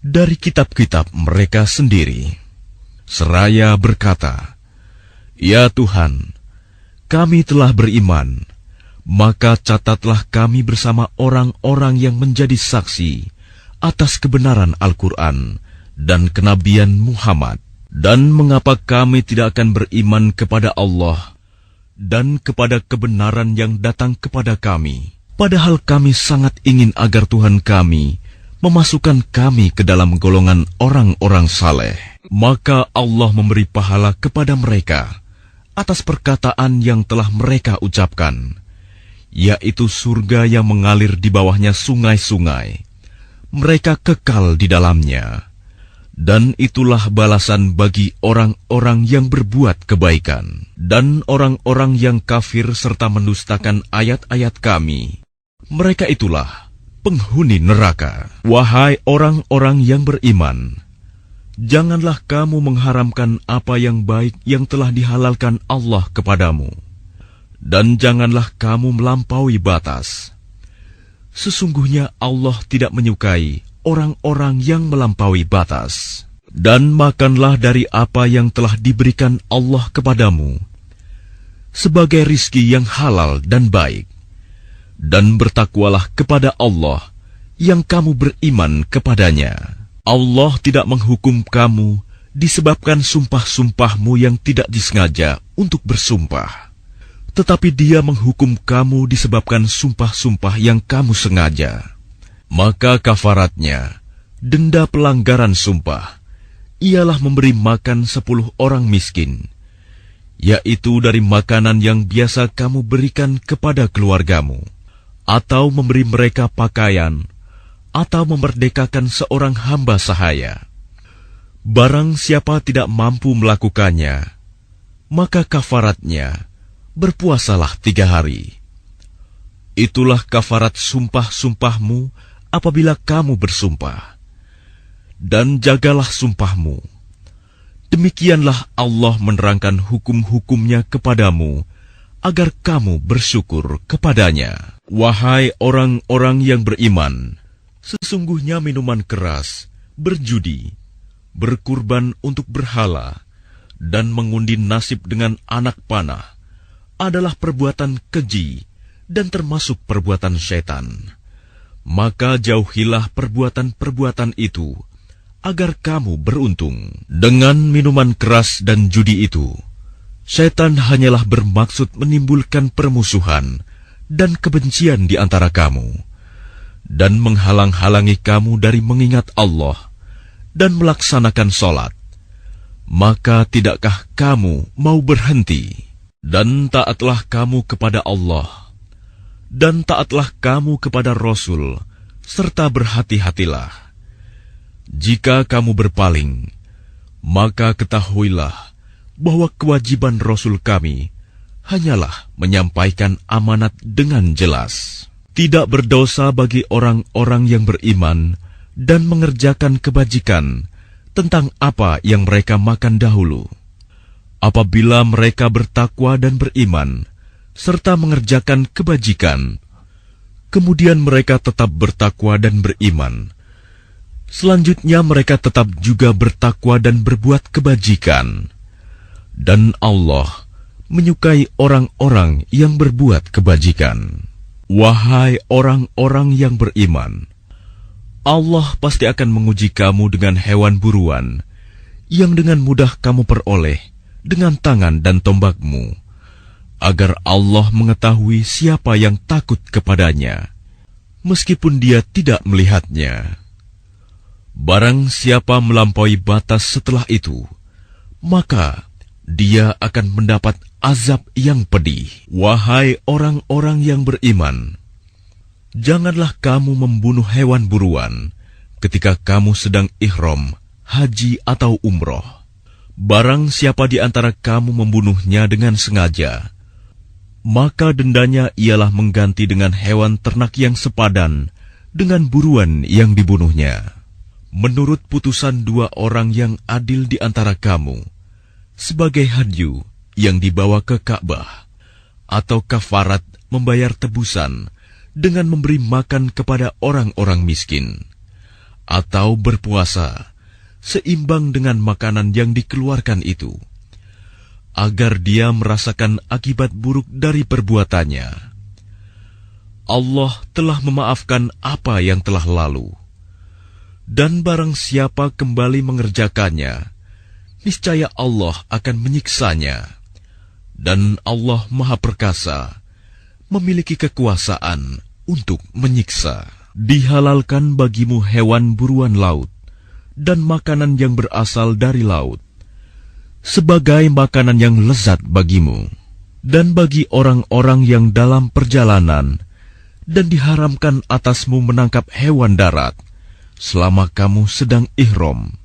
dari kitab-kitab mereka sendiri. Seraya berkata, "Ya Tuhan, kami telah beriman, maka catatlah kami bersama orang-orang yang menjadi saksi atas kebenaran Al-Quran dan kenabian Muhammad. Dan mengapa kami tidak akan beriman kepada Allah dan kepada kebenaran yang datang kepada kami, padahal kami sangat ingin agar Tuhan kami memasukkan kami ke dalam golongan orang-orang saleh." Maka Allah memberi pahala kepada mereka atas perkataan yang telah mereka ucapkan, yaitu surga yang mengalir di bawahnya sungai-sungai. Mereka kekal di dalamnya. Dan itulah balasan bagi orang-orang yang berbuat kebaikan. Dan orang-orang yang kafir serta mendustakan ayat-ayat kami, mereka itulah penghuni neraka. Wahai orang-orang yang beriman, janganlah kamu mengharamkan apa yang baik yang telah dihalalkan Allah kepadamu. Dan janganlah kamu melampaui batas. Sesungguhnya Allah tidak menyukai orang-orang yang melampaui batas. Dan makanlah dari apa yang telah diberikan Allah kepadamu sebagai rizki yang halal dan baik. Dan bertakwalah kepada Allah yang kamu beriman kepadanya. Allah tidak menghukum kamu disebabkan sumpah-sumpahmu yang tidak disengaja untuk bersumpah, tetapi Dia menghukum kamu disebabkan sumpah-sumpah yang kamu sengaja. Maka kafaratnya, denda pelanggaran sumpah, ialah memberi makan 10 orang miskin, yaitu dari makanan yang biasa kamu berikan kepada keluargamu, atau memberi mereka pakaian, atau memerdekakan seorang hamba sahaya. Barang siapa tidak mampu melakukannya, maka kafaratnya berpuasalah 3 hari. Itulah kafarat sumpah-sumpahmu apabila kamu bersumpah. Dan jagalah sumpahmu. Demikianlah Allah menerangkan hukum-hukumnya kepadamu, agar kamu bersyukur kepadanya. Wahai orang-orang yang beriman, sesungguhnya minuman keras, berjudi, berkurban untuk berhala, dan mengundi nasib dengan anak panah adalah perbuatan keji dan termasuk perbuatan syaitan. Maka jauhilah perbuatan-perbuatan itu, agar kamu beruntung. Dengan minuman keras dan judi itu, syaitan hanyalah bermaksud menimbulkan permusuhan dan kebencian di antara kamu, dan menghalang-halangi kamu dari mengingat Allah dan melaksanakan sholat. Maka tidakkah kamu mau berhenti? Dan taatlah kamu kepada Allah, dan taatlah kamu kepada Rasul, serta berhati-hatilah. Jika kamu berpaling, maka ketahuilah bahwa kewajiban Rasul kami hanyalah menyampaikan amanat dengan jelas. Tidak berdosa bagi orang-orang yang beriman dan mengerjakan kebajikan tentang apa yang mereka makan dahulu. Apabila mereka bertakwa dan beriman, serta mengerjakan kebajikan, kemudian mereka tetap bertakwa dan beriman, selanjutnya mereka tetap juga bertakwa dan berbuat kebajikan, dan Allah menyukai orang-orang yang berbuat kebajikan. Wahai orang-orang yang beriman, Allah pasti akan menguji kamu dengan hewan buruan yang dengan mudah kamu peroleh dengan tangan dan tombakmu, agar Allah mengetahui siapa yang takut kepadanya, meskipun dia tidak melihatnya. Barang siapa melampaui batas setelah itu, maka dia akan mendapat azab yang pedih. Wahai orang-orang yang beriman, janganlah kamu membunuh hewan buruan ketika kamu sedang ihram, haji atau umroh. Barang siapa di antara kamu membunuhnya dengan sengaja, maka dendanya ialah mengganti dengan hewan ternak yang sepadan dengan buruan yang dibunuhnya. Menurut putusan dua orang yang adil di antara kamu, sebagai hadyu yang dibawa ke Ka'bah, atau kafarat membayar tebusan dengan memberi makan kepada orang-orang miskin, atau berpuasa seimbang dengan makanan yang dikeluarkan itu, agar dia merasakan akibat buruk dari perbuatannya. Allah telah memaafkan apa yang telah lalu, dan barang siapa kembali mengerjakannya, niscaya Allah akan menyiksanya. Dan Allah Maha Perkasa, memiliki kekuasaan untuk menyiksa. Dihalalkan bagimu hewan buruan laut dan makanan yang berasal dari laut, sebagai makanan yang lezat bagimu dan bagi orang-orang yang dalam perjalanan, dan diharamkan atasmu menangkap hewan darat selama kamu sedang ihram.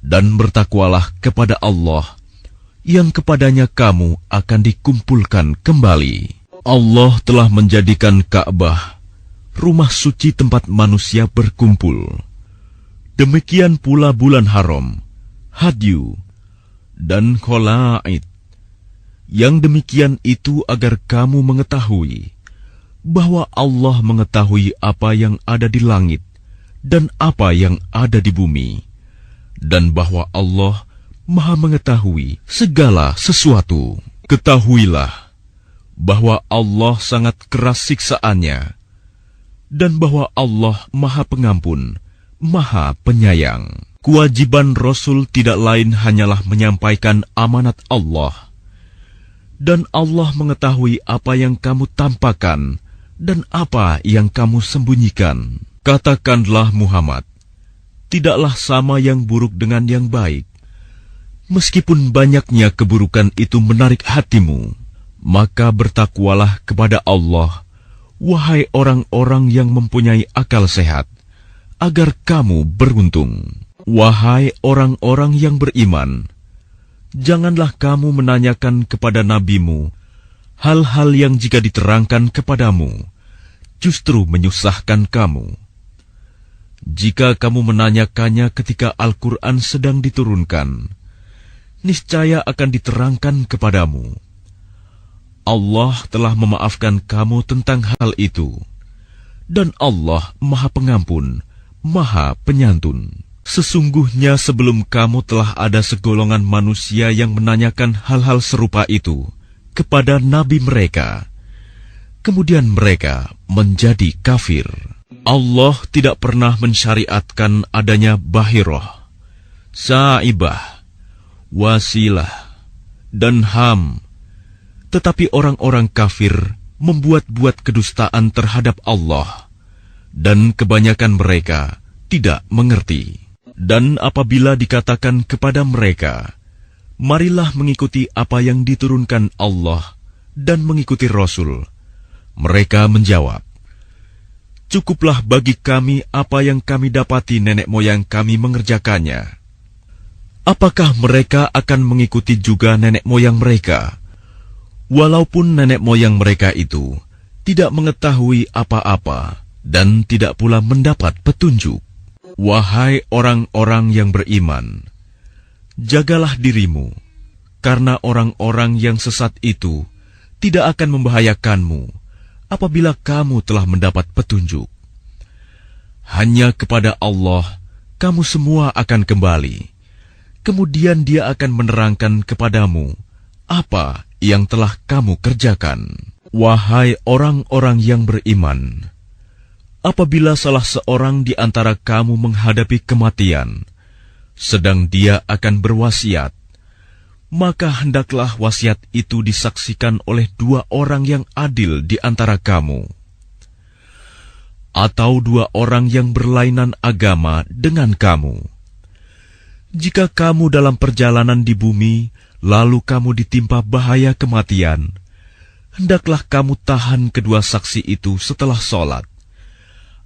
Dan bertakwalah kepada Allah, yang kepadanya kamu akan dikumpulkan kembali. Allah telah menjadikan Ka'bah rumah suci tempat manusia berkumpul. Demikian pula bulan haram, hadyu, dan kholaid. Yang demikian itu agar kamu mengetahui bahwa Allah mengetahui apa yang ada di langit dan apa yang ada di bumi, dan bahwa Allah Maha mengetahui segala sesuatu. Ketahuilah bahwa Allah sangat keras siksaannya, dan bahwa Allah Maha Pengampun, Maha Penyayang. Kewajiban Rasul tidak lain hanyalah menyampaikan amanat Allah, dan Allah mengetahui apa yang kamu tampakkan dan apa yang kamu sembunyikan. Katakanlah Muhammad, tidaklah sama yang buruk dengan yang baik. Meskipun banyaknya keburukan itu menarik hatimu, maka bertakwalah kepada Allah, wahai orang-orang yang mempunyai akal sehat, agar kamu beruntung. Wahai orang-orang yang beriman, janganlah kamu menanyakan kepada nabimu hal-hal yang jika diterangkan kepadamu, justru menyusahkan kamu. Jika kamu menanyakannya ketika Al-Quran sedang diturunkan, niscaya akan diterangkan kepadamu. Allah telah memaafkan kamu tentang hal itu, dan Allah Maha Pengampun, Maha Penyantun. Sesungguhnya sebelum kamu telah ada segolongan manusia yang menanyakan hal-hal serupa itu kepada nabi mereka, kemudian mereka menjadi kafir. Allah tidak pernah mensyariatkan adanya bahiroh, sa'ibah, wasilah, dan ham. Tetapi orang-orang kafir membuat-buat kedustaan terhadap Allah, dan kebanyakan mereka tidak mengerti. Dan apabila dikatakan kepada mereka, marilah mengikuti apa yang diturunkan Allah dan mengikuti Rasul, mereka menjawab, cukuplah bagi kami apa yang kami dapati nenek moyang kami mengerjakannya. Apakah mereka akan mengikuti juga nenek moyang mereka, walaupun nenek moyang mereka itu tidak mengetahui apa-apa dan tidak pula mendapat petunjuk? Wahai orang-orang yang beriman, jagalah dirimu, karena orang-orang yang sesat itu tidak akan membahayakanmu apabila kamu telah mendapat petunjuk. Hanya kepada Allah kamu semua akan kembali, kemudian Dia akan menerangkan kepadamu apa yang telah kamu kerjakan. Wahai orang-orang yang beriman, apabila salah seorang di antara kamu menghadapi kematian, sedang dia akan berwasiat, maka hendaklah wasiat itu disaksikan oleh 2 orang yang adil di antara kamu, atau 2 orang yang berlainan agama dengan kamu. Jika kamu dalam perjalanan di bumi, lalu kamu ditimpa bahaya kematian, hendaklah kamu tahan kedua saksi itu setelah sholat,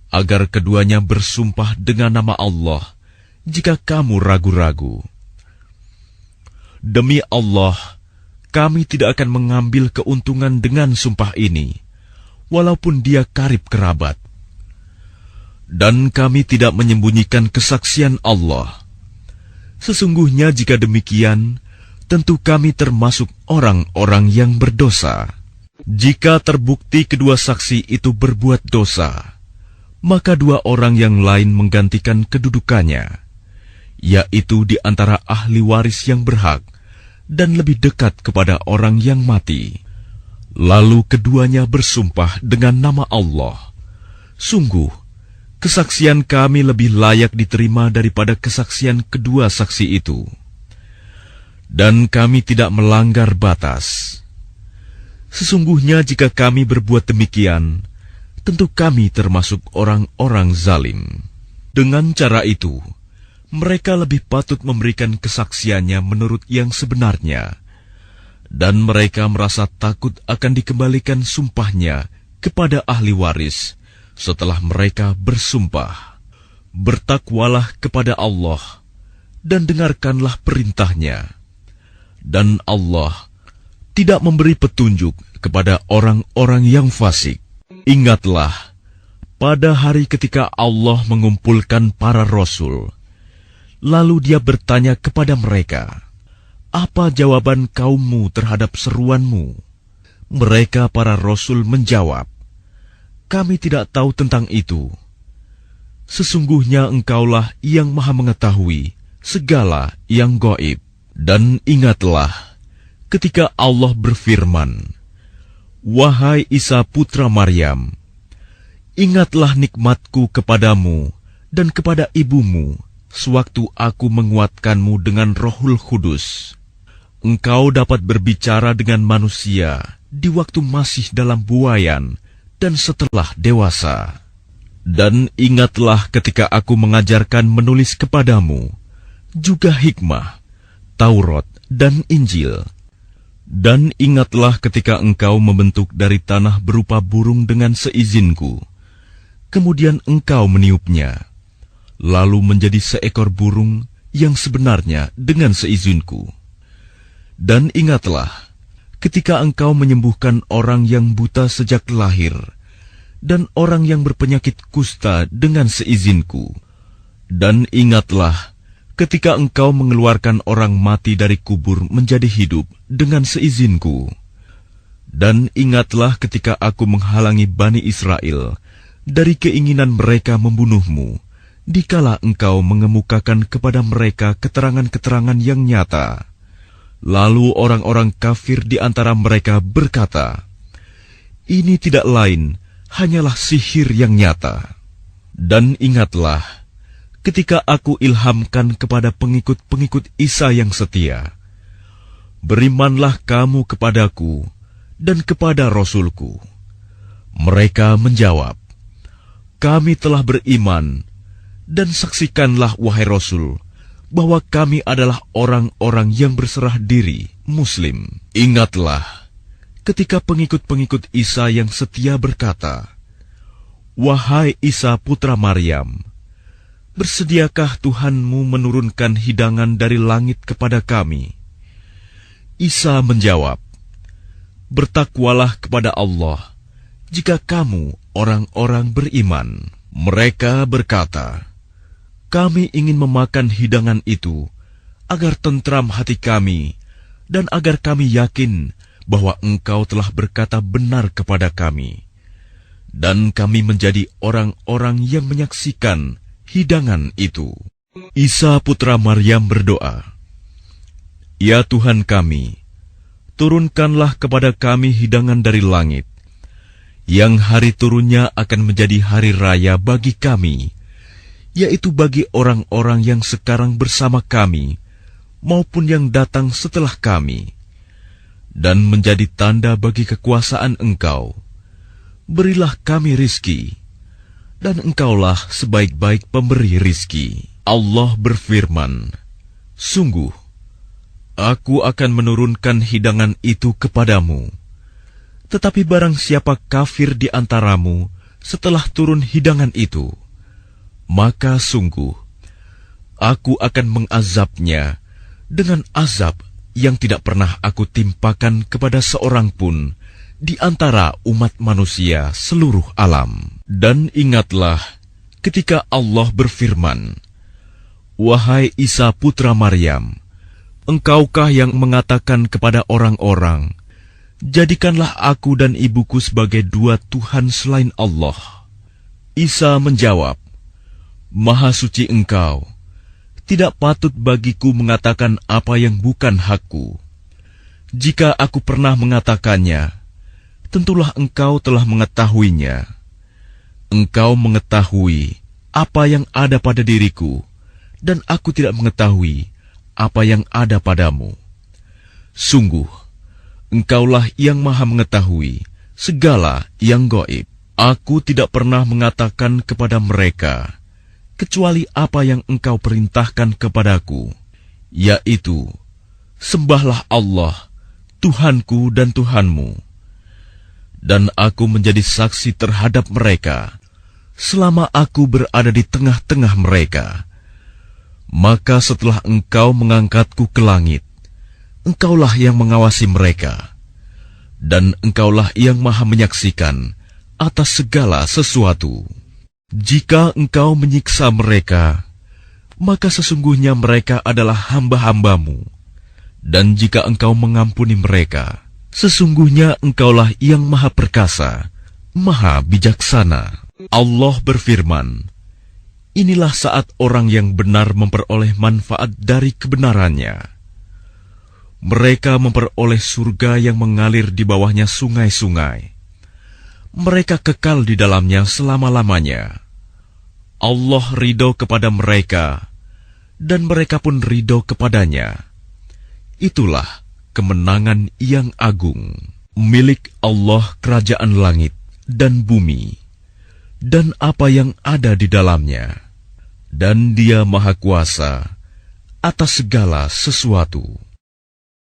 agar keduanya bersumpah dengan nama Allah jika kamu ragu-ragu. Demi Allah, kami tidak akan mengambil keuntungan dengan sumpah ini, walaupun dia karib kerabat. Dan kami tidak menyembunyikan kesaksian Allah. Sesungguhnya jika demikian, tentu kami termasuk orang-orang yang berdosa. Jika terbukti kedua saksi itu berbuat dosa, maka 2 orang yang lain menggantikan kedudukannya, yaitu di antara ahli waris yang berhak dan lebih dekat kepada orang yang mati. Lalu keduanya bersumpah dengan nama Allah, sungguh, kesaksian kami lebih layak diterima daripada kesaksian kedua saksi itu. Dan kami tidak melanggar batas. Sesungguhnya jika kami berbuat demikian, tentu kami termasuk orang-orang zalim. Dengan cara itu, mereka lebih patut memberikan kesaksiannya menurut yang sebenarnya, dan mereka merasa takut akan dikembalikan sumpahnya kepada ahli waris setelah mereka bersumpah. Bertakwalah kepada Allah dan dengarkanlah perintahnya, dan Allah tidak memberi petunjuk kepada orang-orang yang fasik. Ingatlah, pada hari ketika Allah mengumpulkan para rasul, lalu Dia bertanya kepada mereka, apa jawaban kaummu terhadap seruanmu? Mereka para rasul menjawab, kami tidak tahu tentang itu. Sesungguhnya Engkaulah yang Maha Mengetahui segala yang gaib. Dan ingatlah ketika Allah berfirman, wahai Isa putra Maryam, ingatlah nikmatku kepadamu dan kepada ibumu sewaktu aku menguatkanmu dengan Rohul Kudus. Engkau dapat berbicara dengan manusia di waktu masih dalam buayan dan setelah dewasa. Dan ingatlah ketika aku mengajarkan menulis kepadamu, juga hikmah, Taurat dan Injil. Dan ingatlah ketika engkau membentuk dari tanah berupa burung dengan seizinku, kemudian engkau meniupnya, lalu menjadi seekor burung yang sebenarnya dengan seizinku. Dan ingatlah ketika engkau menyembuhkan orang yang buta sejak lahir, dan orang yang berpenyakit kusta dengan seizinku. Dan ingatlah ketika engkau mengeluarkan orang mati dari kubur menjadi hidup dengan seizinku. Dan ingatlah ketika aku menghalangi Bani Israel dari keinginan mereka membunuhmu, dikala engkau mengemukakan kepada mereka keterangan-keterangan yang nyata. Lalu orang-orang kafir di antara mereka berkata, Ini tidak lain hanyalah sihir yang nyata. Dan ingatlah, ketika aku ilhamkan kepada pengikut-pengikut Isa yang setia, berimanlah kamu kepadaku dan kepada Rasulku. Mereka menjawab, kami telah beriman, dan saksikanlah wahai Rasul, bahwa kami adalah orang-orang yang berserah diri, Muslim. Ingatlah, ketika pengikut-pengikut Isa yang setia berkata, wahai Isa putra Maryam, bersediakah Tuhanmu menurunkan hidangan dari langit kepada kami? Isa menjawab, bertakwalah kepada Allah, jika kamu orang-orang beriman. Mereka berkata, kami ingin memakan hidangan itu, agar tentram hati kami, dan agar kami yakin bahwa Engkau telah berkata benar kepada kami, dan kami menjadi orang-orang yang menyaksikan hidangan itu. Isa putra Maryam berdoa, ya Tuhan kami, turunkanlah kepada kami hidangan dari langit, yang hari turunnya akan menjadi hari raya bagi kami, yaitu bagi orang-orang yang sekarang bersama kami, maupun yang datang setelah kami, dan menjadi tanda bagi kekuasaan Engkau. Berilah kami rizki, dan Engkaulah sebaik-baik pemberi rizki. Allah berfirman, sungguh, Aku akan menurunkan hidangan itu kepadamu. Tetapi barang siapa kafir di antaramu setelah turun hidangan itu, maka sungguh, aku akan mengazabnya dengan azab yang tidak pernah aku timpakan kepada seorang pun di antara umat manusia seluruh alam. Dan ingatlah ketika Allah berfirman, wahai Isa putra Maryam, engkaukah yang mengatakan kepada orang-orang, jadikanlah aku dan ibuku sebagai dua Tuhan selain Allah? Isa menjawab, Maha suci Engkau, tidak patut bagiku mengatakan apa yang bukan hakku. Jika aku pernah mengatakannya, tentulah Engkau telah mengetahuinya. Engkau mengetahui apa yang ada pada diriku, dan aku tidak mengetahui apa yang ada padamu. Sungguh, Engkaulah yang maha mengetahui segala yang gaib. Aku tidak pernah mengatakan kepada mereka, kecuali apa yang Engkau perintahkan kepadaku, yaitu, sembahlah Allah, Tuhanku dan Tuhanmu. Dan aku menjadi saksi terhadap mereka, selama aku berada di tengah-tengah mereka. Maka setelah Engkau mengangkatku ke langit, Engkaulah yang mengawasi mereka, dan Engkaulah yang maha menyaksikan atas segala sesuatu. Jika Engkau menyiksa mereka, maka sesungguhnya mereka adalah hamba-hambamu. Dan jika Engkau mengampuni mereka, sesungguhnya Engkaulah yang maha perkasa, maha bijaksana. Allah berfirman, inilah saat orang yang benar memperoleh manfaat dari kebenarannya. Mereka memperoleh surga yang mengalir di bawahnya sungai-sungai. Mereka kekal di dalamnya selama-lamanya. Allah ridho kepada mereka, dan mereka pun ridho kepadanya. Itulah kemenangan yang agung. Milik Allah kerajaan langit dan bumi, dan apa yang ada di dalamnya. Dan Dia maha kuasa atas segala sesuatu.